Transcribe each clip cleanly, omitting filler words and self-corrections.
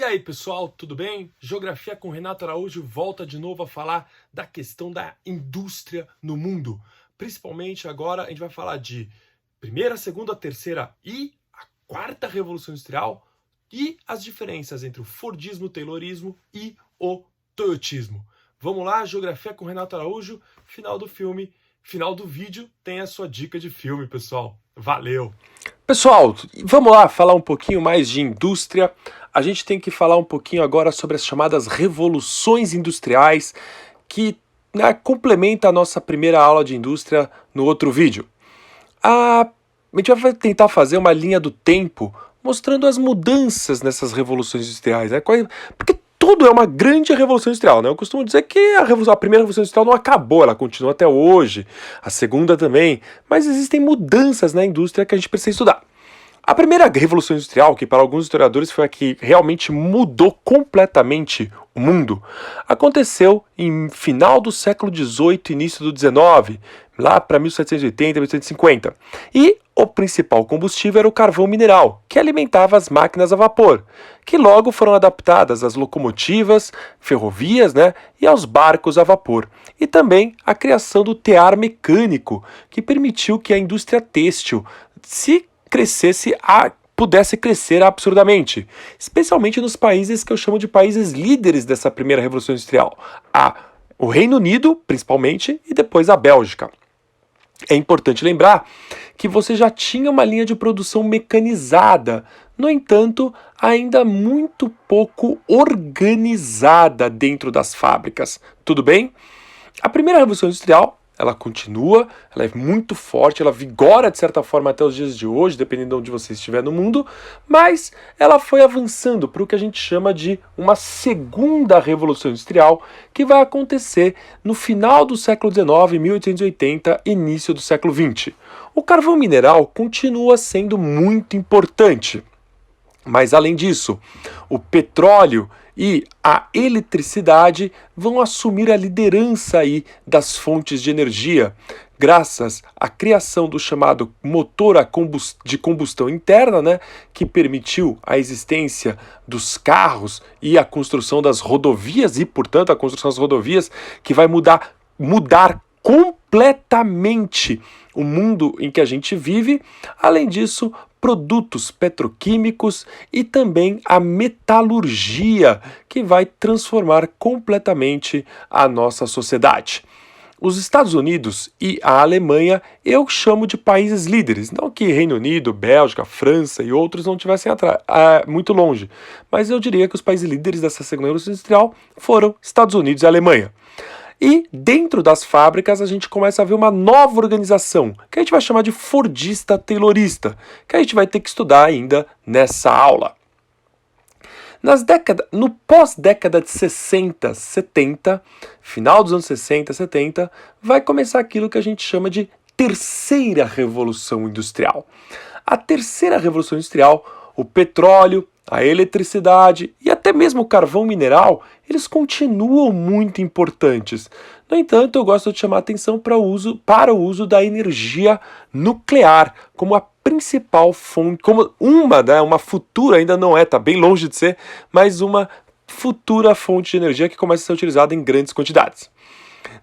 E aí, pessoal, tudo bem? Geografia com Renato Araújo volta de novo a falar da questão da indústria no mundo. Principalmente agora a gente vai falar de primeira, segunda, terceira e a quarta revolução industrial e as diferenças entre o Fordismo, o Taylorismo e o Toyotismo. Vamos lá, Geografia com Renato Araújo, final do vídeo tem a sua dica de filme, pessoal. Valeu! Pessoal, vamos lá falar um pouquinho mais de indústria. A gente tem que falar um pouquinho agora sobre as chamadas revoluções industriais, que complementa a nossa primeira aula de indústria no outro vídeo. A gente vai tentar fazer uma linha do tempo mostrando as mudanças nessas revoluções industriais, né? Porque tudo é uma grande revolução industrial, né? Eu costumo dizer que a primeira revolução industrial não acabou, ela continua até hoje, a segunda também, mas existem mudanças na indústria que a gente precisa estudar. A primeira revolução industrial, que para alguns historiadores foi a que realmente mudou completamente o mundo, aconteceu em final do século XVIII e início do XIX, lá para 1780, 1850. E o principal combustível era o carvão mineral, que alimentava as máquinas a vapor, que logo foram adaptadas às locomotivas, ferrovias, e aos barcos a vapor. E também a criação do tear mecânico, que permitiu que a indústria têxtil pudesse crescer absurdamente, especialmente nos países que eu chamo de países líderes dessa primeira revolução industrial, o Reino Unido, principalmente, e depois a Bélgica. É importante lembrar que você já tinha uma linha de produção mecanizada, no entanto, ainda muito pouco organizada dentro das fábricas. Tudo bem? A primeira revolução industrial, ela continua, ela é muito forte, ela vigora de certa forma até os dias de hoje, dependendo de onde você estiver no mundo, mas ela foi avançando para o que a gente chama de uma segunda revolução industrial, que vai acontecer no final do século XIX, 1880, início do século XX. O carvão mineral continua sendo muito importante, mas além disso, o petróleo e a eletricidade vão assumir a liderança aí das fontes de energia, graças à criação do chamado motor de combustão interna, que permitiu a existência dos carros e a construção das rodovias, e portanto a construção das rodovias que vai mudar completamente o mundo em que a gente vive. Além disso, produtos petroquímicos e também a metalurgia, que vai transformar completamente a nossa sociedade. Os Estados Unidos e a Alemanha eu chamo de países líderes, não que Reino Unido, Bélgica, França e outros não estivessem muito longe, mas eu diria que os países líderes dessa segunda revolução industrial foram Estados Unidos e Alemanha. E dentro das fábricas a gente começa a ver uma nova organização, que a gente vai chamar de fordista-taylorista, que a gente vai ter que estudar ainda nessa aula. No pós-década de 60, 70, final dos anos 60, 70, vai começar aquilo que a gente chama de terceira revolução industrial. A terceira revolução industrial, o petróleo, a eletricidade e até mesmo o carvão mineral, eles continuam muito importantes. No entanto, eu gosto de chamar a atenção para o uso da energia nuclear como a principal fonte, como uma futura, ainda não está bem longe de ser, mas uma futura fonte de energia que começa a ser utilizada em grandes quantidades.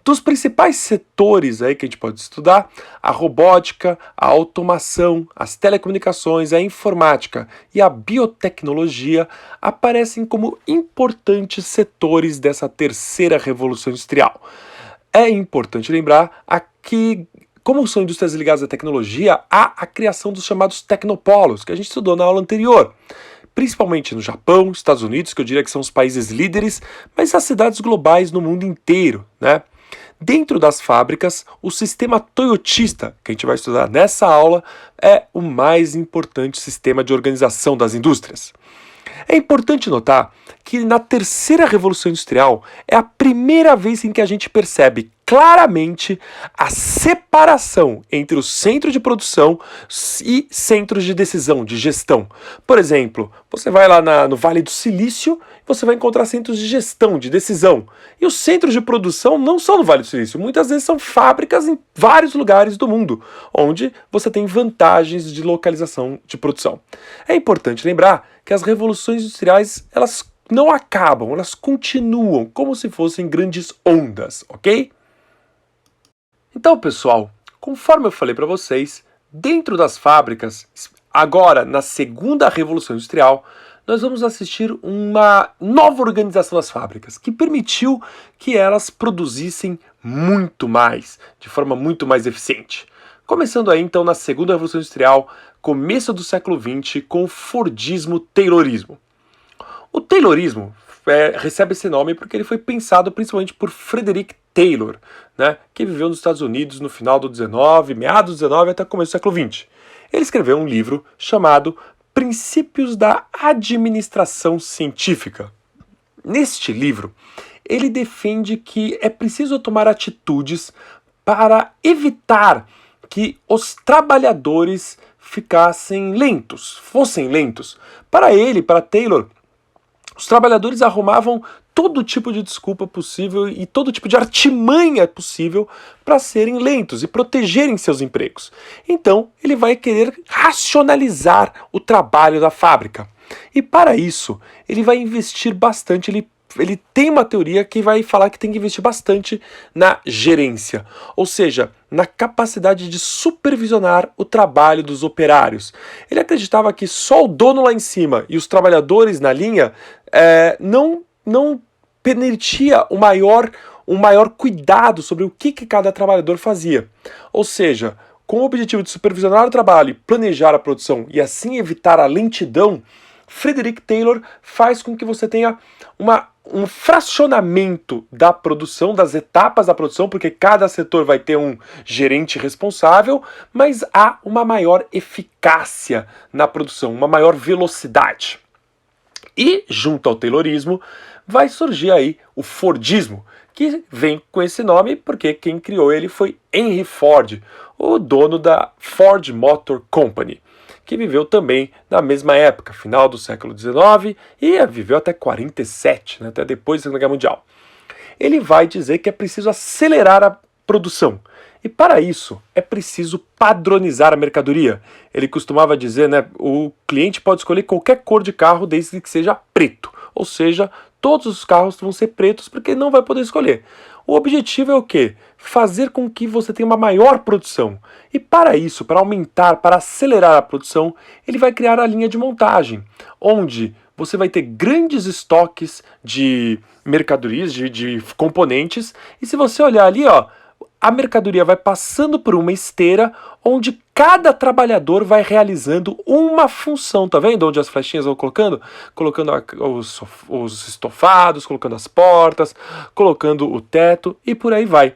Dos principais setores aí que a gente pode estudar, a robótica, a automação, as telecomunicações, a informática e a biotecnologia aparecem como importantes setores dessa terceira revolução industrial. É importante lembrar que, como são indústrias ligadas à tecnologia, há a criação dos chamados tecnopolos, que a gente estudou na aula anterior. Principalmente no Japão, Estados Unidos, que eu diria que são os países líderes, mas as cidades globais no mundo inteiro, Dentro das fábricas, o sistema toyotista, que a gente vai estudar nessa aula, é o mais importante sistema de organização das indústrias. É importante notar que na terceira revolução industrial é a primeira vez em que a gente percebe claramente a separação entre o centro de produção e centros de decisão, de gestão. Por exemplo, você vai lá no Vale do Silício, você vai encontrar centros de gestão, de decisão. E os centros de produção não são no Vale do Silício, muitas vezes são fábricas em vários lugares do mundo, onde você tem vantagens de localização de produção. É importante lembrar que as revoluções industriais, elas não acabam, elas continuam como se fossem grandes ondas, ok? Então, pessoal, conforme eu falei para vocês, dentro das fábricas, agora na segunda revolução industrial, nós vamos assistir uma nova organização das fábricas, que permitiu que elas produzissem muito mais, de forma muito mais eficiente. Começando aí então na segunda revolução industrial, começo do século XX, com o Fordismo-Taylorismo. O Taylorismo recebe esse nome porque ele foi pensado principalmente por Frederick Taylor, né, que viveu nos Estados Unidos no final do 19, meados do 19 até o começo do século 20. Ele escreveu um livro chamado Princípios da Administração Científica. Neste livro, ele defende que é preciso tomar atitudes para evitar que os trabalhadores fossem lentos. Para ele, para Taylor, os trabalhadores arrumavam todo tipo de desculpa possível e todo tipo de artimanha possível para serem lentos e protegerem seus empregos. Então, ele vai querer racionalizar o trabalho da fábrica. E para isso, ele vai investir bastante, ele tem uma teoria que vai falar que tem que investir bastante na gerência, ou seja, na capacidade de supervisionar o trabalho dos operários. Ele acreditava que só o dono lá em cima e os trabalhadores na linha não permitia um maior cuidado sobre o que cada trabalhador fazia. Ou seja, com o objetivo de supervisionar o trabalho e planejar a produção e assim evitar a lentidão, Frederick Taylor faz com que você tenha um fracionamento da produção, das etapas da produção, porque cada setor vai ter um gerente responsável, mas há uma maior eficácia na produção, uma maior velocidade. E, junto ao Taylorismo, vai surgir aí o Fordismo, que vem com esse nome porque quem criou ele foi Henry Ford, o dono da Ford Motor Company, que viveu também na mesma época, final do século XIX, e viveu até 47, né, até depois da Segunda Guerra Mundial. Ele vai dizer que é preciso acelerar a produção, e para isso é preciso padronizar a mercadoria. Ele costumava dizer, né, o cliente pode escolher qualquer cor de carro desde que seja preto, ou seja, todos os carros vão ser pretos porque ele não vai poder escolher. O objetivo é o quê? Fazer com que você tenha uma maior produção. E para isso, para aumentar, para acelerar a produção, ele vai criar a linha de montagem, onde você vai ter grandes estoques de mercadorias, de componentes, e se você olhar ali, ó, a mercadoria vai passando por uma esteira onde cada trabalhador vai realizando uma função, tá vendo? Onde as flechinhas vão colocando os estofados, colocando as portas, colocando o teto e por aí vai.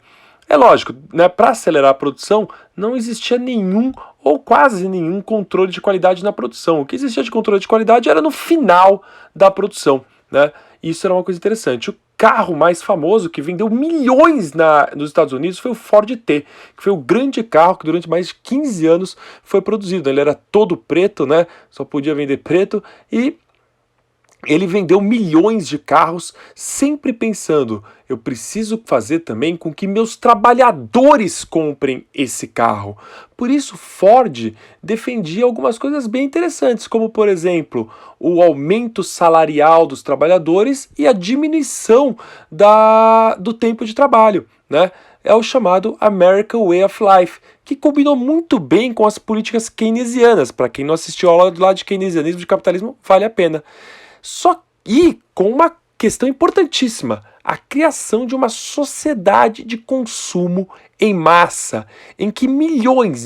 É lógico, né, para acelerar a produção não existia nenhum ou quase nenhum controle de qualidade na produção. O que existia de controle de qualidade era no final da produção, né? Isso era uma coisa interessante. O carro mais famoso que vendeu milhões nos Estados Unidos foi o Ford T, que foi o grande carro que durante mais de 15 anos foi produzido. Ele era todo preto, né? Só podia vender preto e ele vendeu milhões de carros, sempre pensando, eu preciso fazer também com que meus trabalhadores comprem esse carro. Por isso, Ford defendia algumas coisas bem interessantes, como, por exemplo, o aumento salarial dos trabalhadores e a diminuição do tempo de trabalho, né? É o chamado American Way of Life, que combinou muito bem com as políticas keynesianas. Para quem não assistiu a aula lá de keynesianismo de capitalismo, vale a pena. Só que com uma questão importantíssima, a criação de uma sociedade de consumo em massa, em que milhões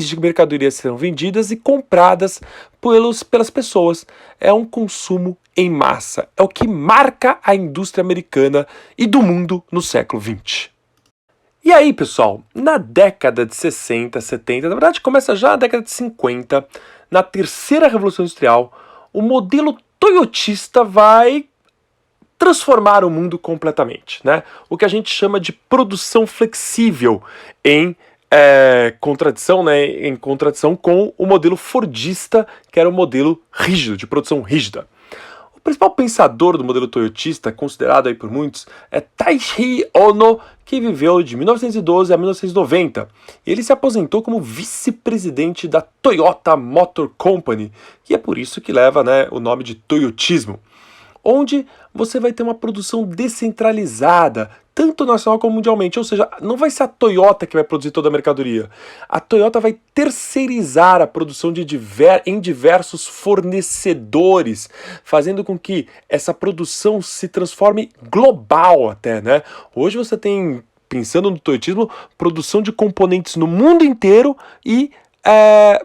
de mercadorias serão vendidas e compradas pelas pessoas. É um consumo em massa, é o que marca a indústria americana e do mundo no século XX. E aí, pessoal, na década de 60, 70, na verdade começa já na década de 50, na terceira revolução industrial, o modelo toyotista vai transformar o mundo completamente, né? O que a gente chama de produção flexível em contradição, né? Em contradição com o modelo fordista, que era o modelo rígido, de produção rígida. O principal pensador do modelo toyotista, considerado aí por muitos, é Taishii Ono, que viveu de 1912 a 1990. E ele se aposentou como vice-presidente da Toyota Motor Company, e é por isso que leva, né, o nome de toyotismo, onde você vai ter uma produção descentralizada, tanto nacional como mundialmente, ou seja, não vai ser a Toyota que vai produzir toda a mercadoria. A Toyota vai terceirizar a produção em diversos fornecedores, fazendo com que essa produção se transforme global até, né? Hoje você tem, pensando no toyotismo, produção de componentes no mundo inteiro e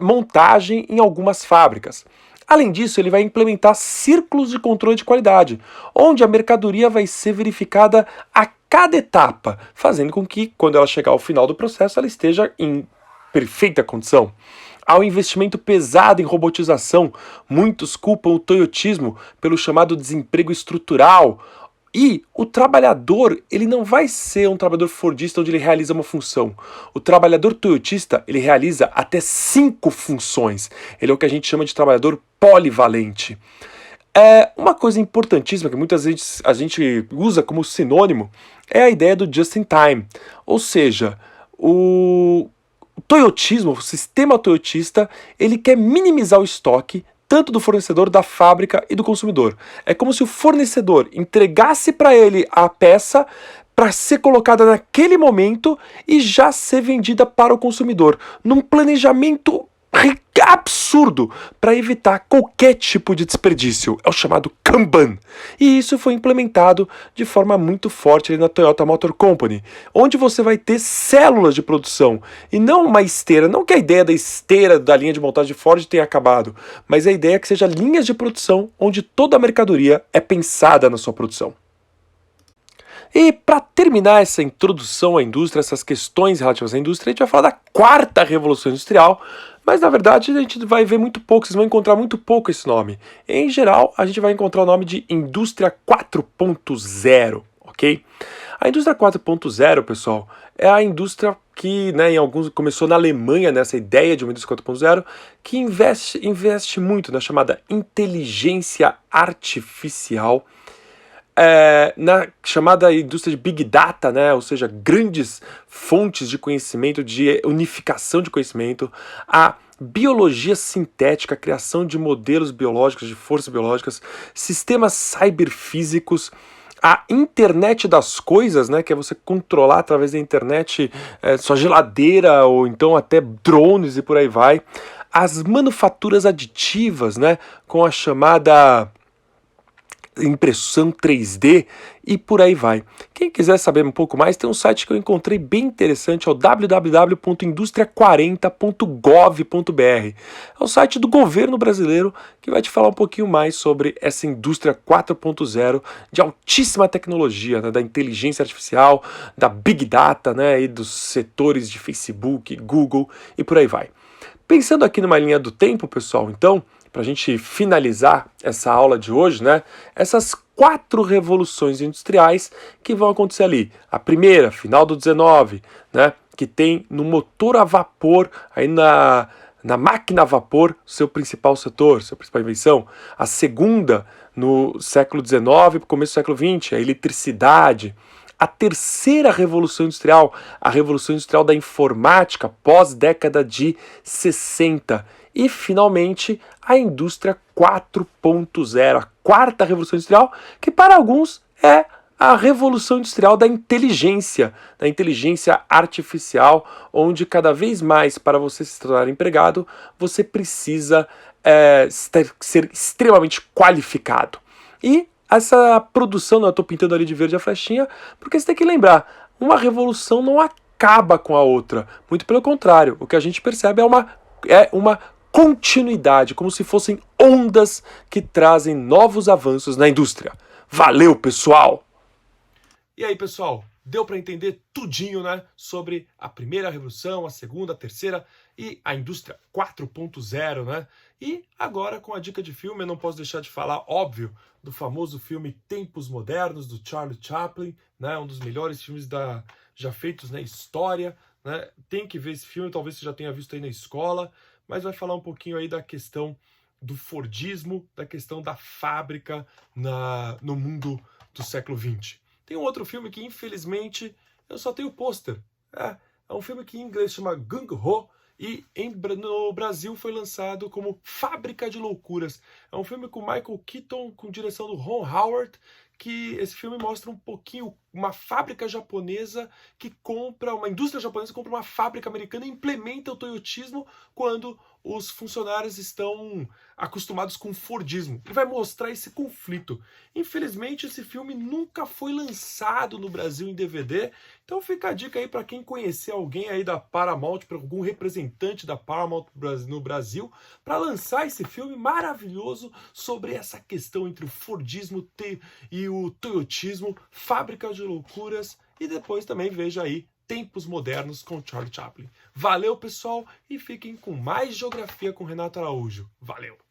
montagem em algumas fábricas. Além disso, ele vai implementar círculos de controle de qualidade, onde a mercadoria vai ser verificada a cada etapa, fazendo com que, quando ela chegar ao final do processo, ela esteja em perfeita condição. Há um investimento pesado em robotização. Muitos culpam o toyotismo pelo chamado desemprego estrutural. E o trabalhador, ele não vai ser um trabalhador fordista onde ele realiza uma função. O trabalhador toyotista, ele realiza até 5 funções. Ele é o que a gente chama de trabalhador polivalente. Uma coisa importantíssima que muitas vezes a gente usa como sinônimo é a ideia do just in time. Ou seja, o toyotismo, o sistema toyotista, ele quer minimizar o estoque tanto do fornecedor, da fábrica e do consumidor. É como se o fornecedor entregasse para ele a peça para ser colocada naquele momento e já ser vendida para o consumidor, num planejamento absurdo para evitar qualquer tipo de desperdício. É o chamado Kanban. E isso foi implementado de forma muito forte ali na Toyota Motor Company, onde você vai ter células de produção e não uma esteira. Não que a ideia da esteira da linha de montagem de Ford tenha acabado, mas a ideia é que seja linhas de produção onde toda a mercadoria é pensada na sua produção. E para terminar essa introdução à indústria, essas questões relativas à indústria, a gente vai falar da quarta revolução industrial, mas na verdade a gente vai ver muito pouco, vocês vão encontrar muito pouco esse nome. Em geral, a gente vai encontrar o nome de Indústria 4.0, ok? A Indústria 4.0, pessoal, é a indústria que, né, em alguns começou na Alemanha, nessa ideia de uma indústria 4.0, que investe muito na chamada inteligência artificial, na chamada indústria de Big Data, né? Ou seja, grandes fontes de conhecimento, de unificação de conhecimento, a biologia sintética, a criação de modelos biológicos, de forças biológicas, sistemas cyberfísicos, a internet das coisas, né, que é você controlar através da internet sua geladeira ou então até drones e por aí vai, as manufaturas aditivas, né, com a chamada impressão 3D e por aí vai. Quem quiser saber um pouco mais, tem um site que eu encontrei bem interessante, é o www.industria40.gov.br. É o site do governo brasileiro que vai te falar um pouquinho mais sobre essa indústria 4.0 de altíssima tecnologia, né, da inteligência artificial, da Big Data, né, e dos setores de Facebook, Google e por aí vai. Pensando aqui numa linha do tempo, pessoal, então, para a gente finalizar essa aula de hoje, né? Essas 4 revoluções industriais que vão acontecer ali. A primeira, final do 19, né? Que tem no motor a vapor, aí na máquina a vapor, seu principal setor, sua principal invenção. A segunda, no século XIX, começo do século XX, a eletricidade. A terceira revolução industrial, a revolução industrial da informática, pós-década de 60. E, finalmente, a indústria 4.0, a quarta revolução industrial, que para alguns é a revolução industrial da inteligência artificial, onde cada vez mais, para você se tornar empregado, você precisa ser extremamente qualificado. E essa produção, eu estou pintando ali de verde a flechinha, porque você tem que lembrar, uma revolução não acaba com a outra. Muito pelo contrário, o que a gente percebe é uma continuidade, como se fossem ondas que trazem novos avanços na indústria. Valeu, pessoal! E aí, pessoal, deu para entender tudinho, né, sobre a primeira revolução, a segunda, a terceira e a indústria 4.0, né? E agora com a dica de filme, eu não posso deixar de falar, óbvio, do famoso filme Tempos Modernos do Charlie Chaplin, né, um dos melhores filmes já feitos na história, né? Tem que ver esse filme, talvez você já tenha visto aí na escola, mas vai falar um pouquinho aí da questão do Fordismo, da questão da fábrica no mundo do século XX. Tem um outro filme que, infelizmente, eu só tenho pôster. É um filme que em inglês chama Gung Ho e no Brasil foi lançado como Fábrica de Loucuras. É um filme com Michael Keaton, com direção do Ron Howard, que esse filme mostra um pouquinho uma fábrica japonesa uma indústria japonesa compra uma fábrica americana e implementa o toyotismo quando os funcionários estão acostumados com o Fordismo. E vai mostrar esse conflito. Infelizmente, esse filme nunca foi lançado no Brasil em DVD, então fica a dica aí para quem conhecer alguém aí da Paramount, para algum representante da Paramount no Brasil, para lançar esse filme maravilhoso sobre essa questão entre o Fordismo e o toyotismo, Fábrica de Loucuras, e depois também veja aí Tempos Modernos com Charlie Chaplin. Valeu, pessoal, e fiquem com mais Geografia com Renato Araújo. Valeu!